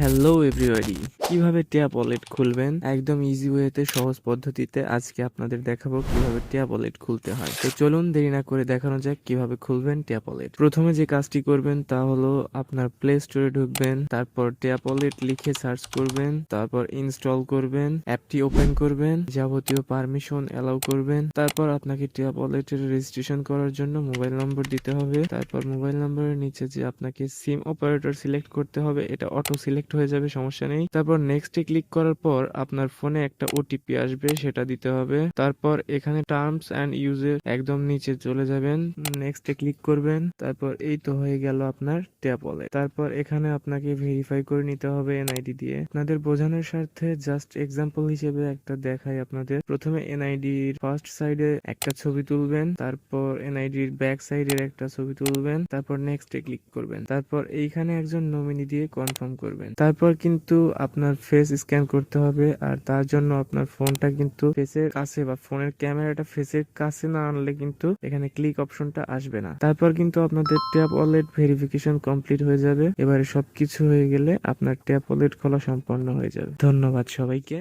Hello everybody, কিভাবে tab wallet খুলবেন একদম ইজি ওয়েতে, সহজ পদ্ধতিতে আজকে আপনাদের দেখাবো কিভাবে ট্যাব ওয়ালেট খুলতে হয়। তো চলুন দেরি না করে দেখানো যাক কিভাবে খুলবেন ট্যাব ওয়ালেট। প্রথমে যে কাজটি করবেন তা হলো আপনার প্লে স্টোরে ঢুকবেন, তারপর ট্যাব ওয়ালেট লিখে সার্চ করবেন, তারপর ইনস্টল করবেন, অ্যাপটি ওপেন করবেন, যাবতীয় পারমিশন এলাও করবেন। তারপর আপনাকে ট্যাব ওয়ালেটের রেজিস্ট্রেশন করার জন্য মোবাইল নম্বর দিতে হবে। তারপর মোবাইল নম্বরের নিচে যে আপনাকে সিম অপারেটর সিলেক্ট করতে হবে, এটা অটো সিলেক্ট হয়ে যাবে, সমস্যা নেই। তারপর নেক্সটে ক্লিক করার পর আপনার ফোনে একটা ওটিপি আসবে, সেটা দিতে হবে। তারপর এখানে টার্মস এন্ড ইউজের একদম নিচে চলে যাবেন, নেক্সটে ক্লিক করবেন। তারপর এই তো হয়ে গেল আপনার ট্যাব ওয়ালেট। তারপর এখানে আপনাকে ভেরিফাই করে নিতে হবে এনআইডি দিয়ে। আপনাদের বোঝানোর স্বার্থে জাস্ট এক্সাম্পল হিসেবে একটা দেখাই আপনাদের। প্রথমে এনআইডির ফার্স্ট সাইডে একটা ছবি তুলবেন, তারপর এনআইডির ব্যাক সাইডের একটা ছবি তুলবেন, তারপর নেক্সটে ক্লিক করবেন। তারপর এইখানে একজন নমিনি দিয়ে কনফার্ম করবেন। তারপর কিন্তু আপনার ফেস স্ক্যান করতে হবে, আর তার জন্য আপনার ফোনটা কিন্তু ফেসের কাছে বা ফোনের ক্যামেরাটা ফেসের কাছে না আনলে কিন্তু এখানে ক্লিক অপশনটা আসবে না। তারপর কিন্তু আপনাদের ট্যাব ওয়ালেট ভেরিফিকেশন কমপ্লিট হয়ে যাবে। এবারে সবকিছু হয়ে গেলে আপনার ট্যাব ওয়ালেট খোলা সম্পন্ন হয়ে যাবে। ধন্যবাদ সবাইকে।